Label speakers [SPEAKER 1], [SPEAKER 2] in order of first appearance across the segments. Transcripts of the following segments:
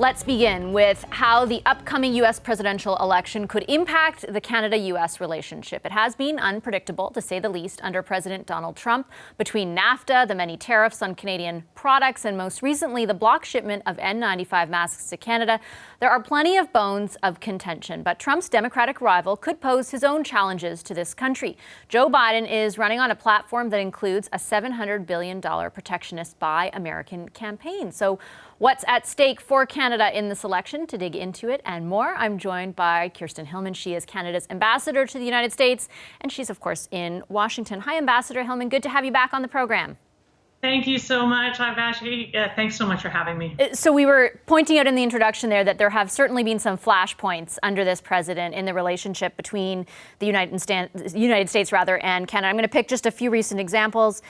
[SPEAKER 1] Let's begin with how the upcoming U.S. presidential election could impact the Canada-U.S. relationship. It has been unpredictable, to say the least, under President Donald Trump. Between NAFTA, the many tariffs on Canadian products, and most recently the block shipment of N95 masks to Canada, there are plenty of bones of contention. But Trump's Democratic rival could pose his own challenges to this country. Joe Biden is running on a platform that includes a $700 billion protectionist Buy American campaign. So what's at stake for Canada in this election? To dig into it and more, I'm joined by Kirsten Hillman. She is Canada's ambassador to the United States, and she's, of course, in Washington. Hi, Ambassador Hillman. Good to have you back on the program.
[SPEAKER 2] Thank you so much. Hi, Vashi. Thanks so much for having me.
[SPEAKER 1] So we were pointing out in the introduction there that there have certainly been some flashpoints under this president in the relationship between the United States and Canada. I'm going to pick just a few recent examples.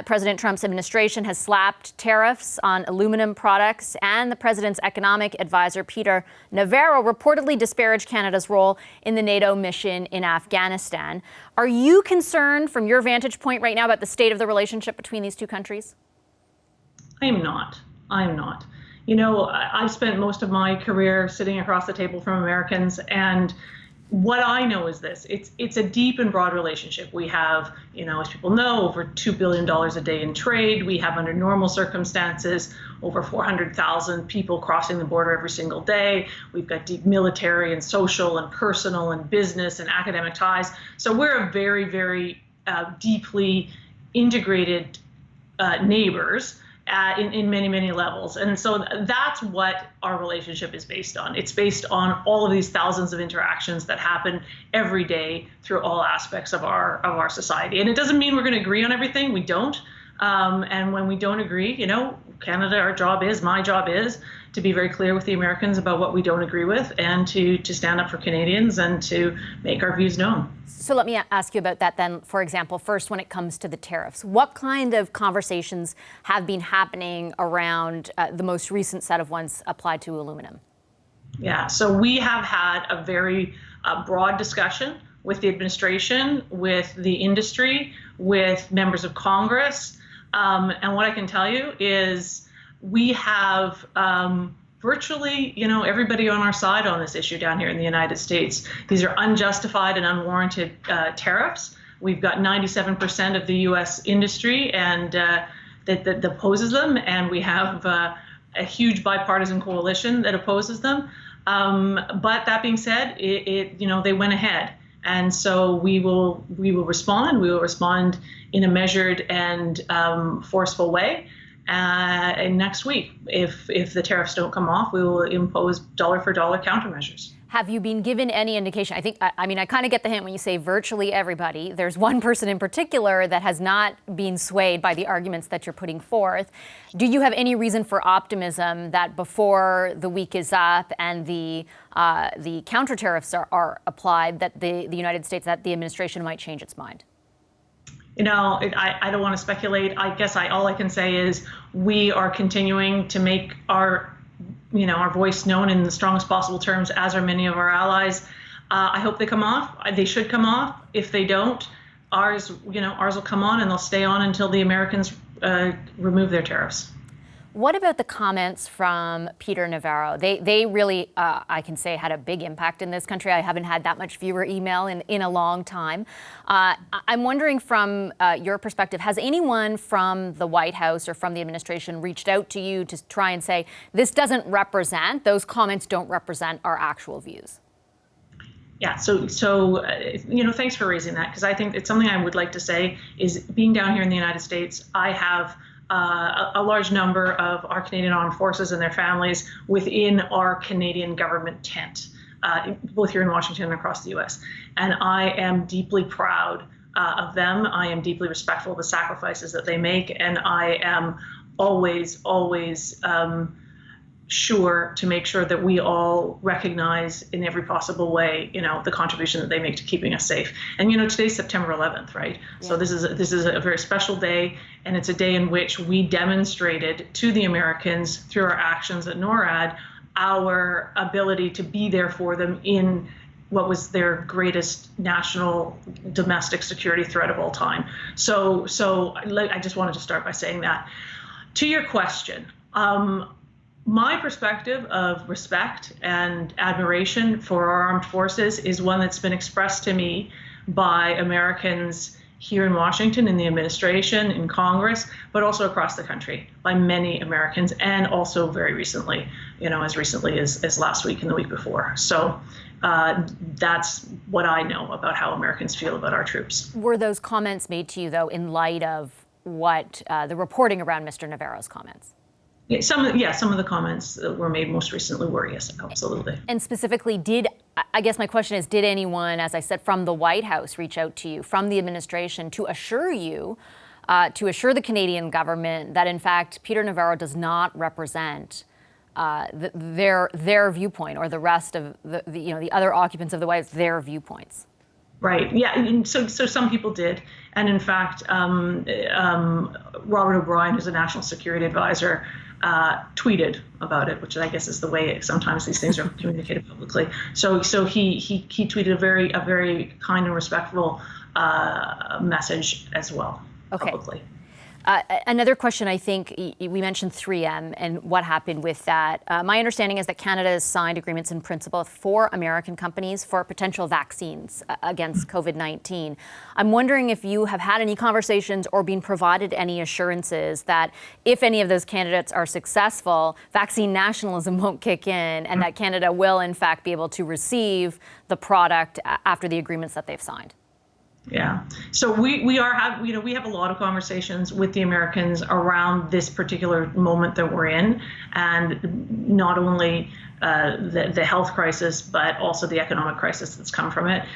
[SPEAKER 1] President Trump's administration has slapped tariffs on aluminum products, and the president's economic advisor, Peter Navarro, reportedly disparaged Canada's role in the NATO mission in Afghanistan. Are you concerned from your vantage point right now about the state of the relationship between these two countries?
[SPEAKER 2] I am not. You know, I've spent most of my career sitting across the table from Americans, and what I know is this: it's a deep and broad relationship. We have, you know, as people know, over $2 billion a day in trade. We have, under normal circumstances, over 400,000 people crossing the border every single day. We've got deep military and social and personal and business and academic ties. So we're a very, very deeply integrated neighbors in many, many levels. And so that's what our relationship is based on. It's based on all of these thousands of interactions that happen every day through all aspects of our society. And it doesn't mean we're going to agree on everything. We don't. And when we don't agree, you know, Canada, my job is to be very clear with the Americans about what we don't agree with, and to stand up for Canadians and to make our views known.
[SPEAKER 1] So let me ask you about that then. For example, first, when it comes to the tariffs, what kind of conversations have been happening around the most recent set of ones applied to aluminum?
[SPEAKER 2] Yeah, so we have had a very broad discussion with the administration, with the industry, with members of Congress. And what I can tell you is we have virtually, you know, everybody on our side on this issue down here in the United States. These are unjustified and unwarranted tariffs. We've got 97% of the U.S. industry and that opposes them, and we have a huge bipartisan coalition that opposes them. But that being said, you know, they went ahead. And so we will respond. We will respond in a measured and forceful way. And next week, if the tariffs don't come off, we will impose dollar for dollar countermeasures.
[SPEAKER 1] Have you been given any indication? I mean, I kind of get the hint when you say virtually everybody. There's one person in particular that has not been swayed by the arguments that you're putting forth. Do you have any reason for optimism that before the week is up and the counter tariffs are applied, that the United States, that the administration might change its mind?
[SPEAKER 2] You know, I don't want to speculate. I guess all I can say is we are continuing to make our voice known in the strongest possible terms, as are many of our allies. I hope they come off. They should come off. If they don't, ours will come on, and they'll stay on until the Americans remove their tariffs.
[SPEAKER 1] What about the comments from Peter Navarro? They really, I can say, had a big impact in this country. I haven't had that much viewer email in a long time. I'm wondering, from your perspective, has anyone from the White House or from the administration reached out to you to try and say, those comments don't represent our actual views?
[SPEAKER 2] Yeah, so you know, thanks for raising that, because I think it's something I would like to say is, being down here in the United States, I have a large number of our Canadian Armed Forces and their families within our Canadian government tent, both here in Washington and across the U.S. And I am deeply proud of them. I am deeply respectful of the sacrifices that they make, and I am always sure to make sure that we all recognize in every possible way, you know, the contribution that they make to keeping us safe. And, you know, today's September 11th, right? Yeah. So this is a very special day, and it's a day in which we demonstrated to the Americans through our actions at NORAD our ability to be there for them in what was their greatest national domestic security threat of all time. So I just wanted to start by saying that. To your question, My perspective of respect and admiration for our armed forces is one that's been expressed to me by Americans here in Washington, in the administration, in Congress, but also across the country by many Americans, and also very recently, as recently as last week and the week before. So that's what I know about how Americans feel about our troops.
[SPEAKER 1] Were those comments made to you, though, in light of what the reporting around Mr. Navarro's comments?
[SPEAKER 2] Yeah, some of the comments that were made most recently were, yes, absolutely.
[SPEAKER 1] And specifically, I guess my question is, did anyone, as I said, from the White House reach out to you, from the administration, to assure you, to assure the Canadian government that, in fact, Peter Navarro does not represent their viewpoint, or the rest of the other occupants of the White House, their viewpoints?
[SPEAKER 2] Right. Yeah. And so some people did. And in fact, Robert O'Brien, who's a national security advisor, tweeted about it, which I guess is the way sometimes these things are communicated publicly. So he tweeted a very kind and respectful message as well, publicly.
[SPEAKER 1] Another question, I think, we mentioned 3M and what happened with that. My understanding is that Canada has signed agreements in principle with 4 American companies for potential vaccines against COVID-19. I'm wondering if you have had any conversations or been provided any assurances that if any of those candidates are successful, vaccine nationalism won't kick in, and that Canada will, in fact, be able to receive the product after the agreements that they've signed.
[SPEAKER 2] Yeah. So we have a lot of conversations with the Americans around this particular moment that we're in, and not only the health crisis, but also the economic crisis that's come from it.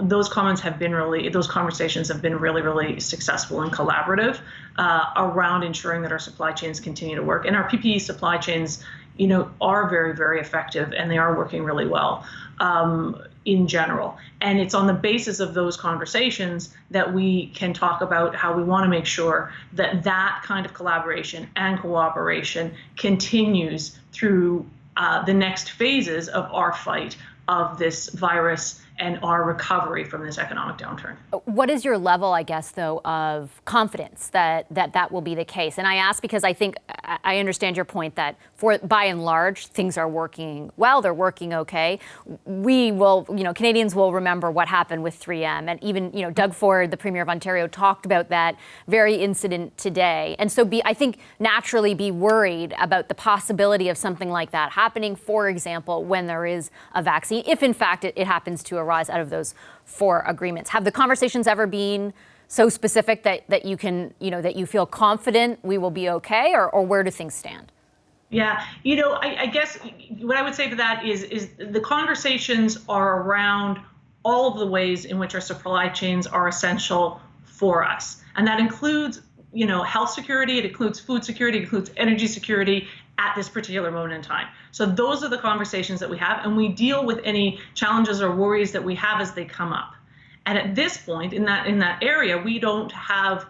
[SPEAKER 2] Those conversations have been really successful and collaborative around ensuring that our supply chains continue to work, and our PPE supply chains, are very effective, and they are working really well. In general. And it's on the basis of those conversations that we can talk about how we want to make sure that that kind of collaboration and cooperation continues through the next phases of our fight of this virus and our recovery from this economic downturn.
[SPEAKER 1] What is your level, I guess, though, of confidence that will be the case? And I ask because I think I understand your point that by and large, things are working well, they're working okay. We will, Canadians will remember what happened with 3M. And even, Doug Ford, the Premier of Ontario, talked about that very incident today. And so I think naturally be worried about the possibility of something like that happening, for example, when there is a vaccine, if in fact it happens to arise out of those 4 agreements. Have the conversations ever been so specific that you can, that you feel confident we will be okay, or where do things stand?
[SPEAKER 2] Yeah, I guess what I would say to that is the conversations are around all of the ways in which our supply chains are essential for us. And that includes, health security, it includes food security, it includes energy security at this particular moment in time. So those are the conversations that we have, and we deal with any challenges or worries that we have as they come up. And at this point, in that area, we don't have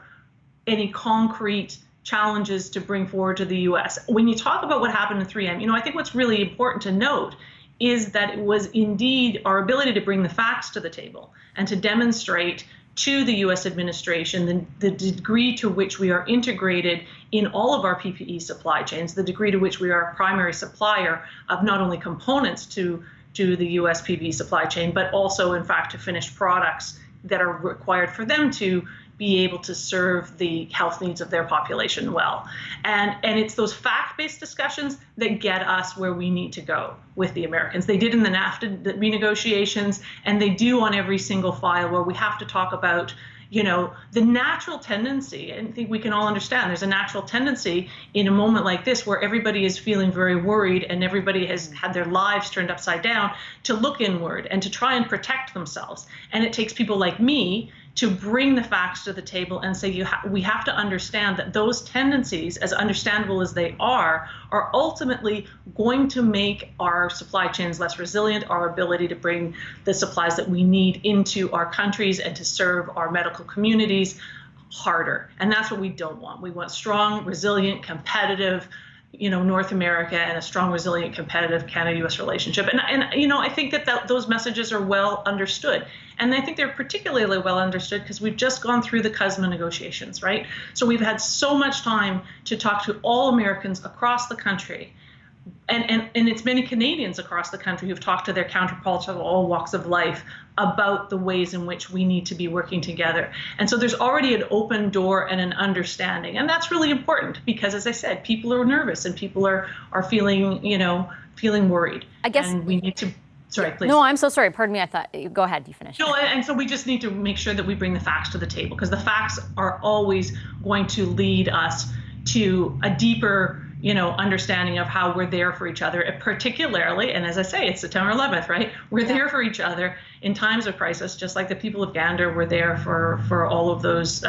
[SPEAKER 2] any concrete challenges to bring forward to the U.S. When you talk about what happened in 3M, I think what's really important to note is that it was indeed our ability to bring the facts to the table and to demonstrate to the U.S. administration the degree to which we are integrated in all of our PPE supply chains, the degree to which we are a primary supplier of not only components to the U.S. PPE supply chain, but also, in fact, to finished products that are required for them to be able to serve the health needs of their population well. And it's those fact-based discussions that get us where we need to go with the Americans. They did in the NAFTA renegotiations, and they do on every single file where we have to talk about, the natural tendency, and I think we can all understand there's a natural tendency in a moment like this where everybody is feeling very worried and everybody has had their lives turned upside down, to look inward and to try and protect themselves. And it takes people like me to bring the facts to the table and say we have to understand that those tendencies, as understandable as they are ultimately going to make our supply chains less resilient, our ability to bring the supplies that we need into our countries and to serve our medical communities harder. And that's what we don't want. We want strong, resilient, competitive, North America, and a strong, resilient, competitive Canada-U.S. relationship. And I think that those messages are well understood. And I think they're particularly well understood because we've just gone through the CUSMA negotiations, right? So we've had so much time to talk to all Americans across the country and it's many Canadians across the country who've talked to their counterparts of all walks of life about the ways in which we need to be working together. And so there's already an open door and an understanding. And that's really important because, as I said, people are nervous and people are feeling, feeling worried.
[SPEAKER 1] I guess.
[SPEAKER 2] And we need to, sorry, please.
[SPEAKER 1] No, I'm so sorry. Pardon me. I thought, go ahead, you finish.
[SPEAKER 2] No, and so we just need to make sure that we bring the facts to the table because the facts are always going to lead us to a deeper understanding of how we're there for each other, particularly, and as I say, it's September 11th, right? We're there for each other in times of crisis, just like the people of Gander were there for all of those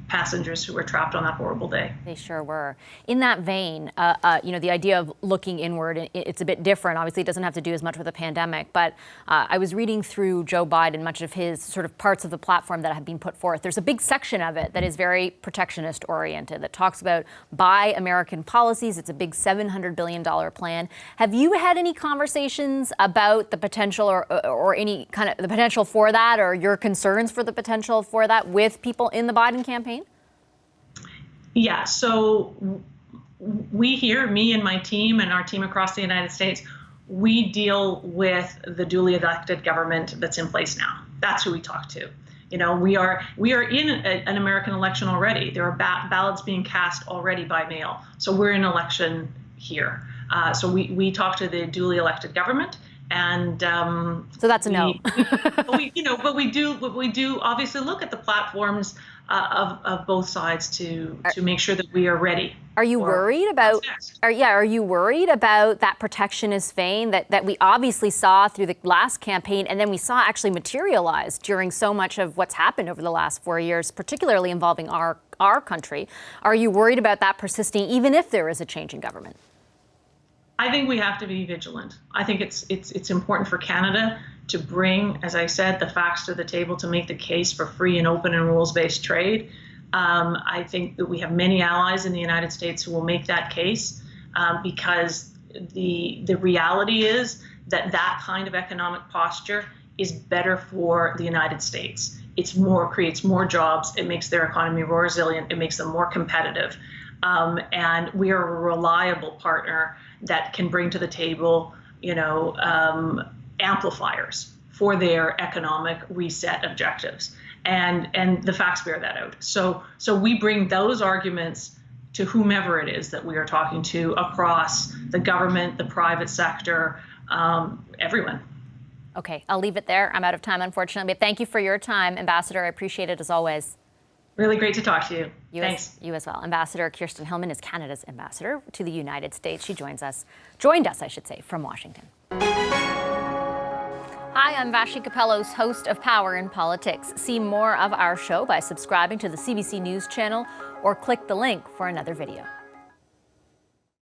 [SPEAKER 2] passengers who were trapped on that horrible day.
[SPEAKER 1] They sure were. In that vein, the idea of looking inward, it's a bit different. Obviously, it doesn't have to do as much with the pandemic, but I was reading through Joe Biden, much of his sort of parts of the platform that have been put forth. There's a big section of it that is very protectionist oriented, that talks about Buy American policies. It's a big $700 billion plan. Have you had any conversations about the potential or any kind of the potential for that, or your concerns for the potential for that with people in the Biden campaign?
[SPEAKER 2] Yeah, so we here, me and my team and our team across the United States, we deal with the duly elected government that's in place now. That's who we talk to. We are in an American election already. There are ballots being cast already by mail. So we're in election here. So we talk to the duly elected government. And
[SPEAKER 1] so that's a no.
[SPEAKER 2] but we do obviously look at the platforms of both sides to make sure that we are ready.
[SPEAKER 1] Are you worried about? Are you worried about that protectionist vein that we obviously saw through the last campaign, and then we saw actually materialize during so much of what's happened over the last 4 years, particularly involving our country? Are you worried about that persisting, even if there is a change in government?
[SPEAKER 2] I think we have to be vigilant. I think it's important for Canada to bring, as I said, the facts to the table to make the case for free and open and rules-based trade. I think that we have many allies in the United States who will make that case because the reality is that kind of economic posture is better for the United States. Creates more jobs. It makes their economy more resilient. It makes them more competitive. And we are a reliable partner that can bring to the table, amplifiers for their economic reset objectives. And the facts bear that out. So we bring those arguments to whomever it is that we are talking to across the government, the private sector, everyone.
[SPEAKER 1] Okay, I'll leave it there. I'm out of time, unfortunately. But thank you for your time, Ambassador. I appreciate it as always.
[SPEAKER 2] Really great to talk to you. Thanks.
[SPEAKER 1] You as well. Ambassador Kirsten Hillman is Canada's ambassador to the United States. She joined us, from Washington. Hi, I'm Vassy Kapelos, host of Power in Politics. See more of our show by subscribing to the CBC News channel or click the link for another video.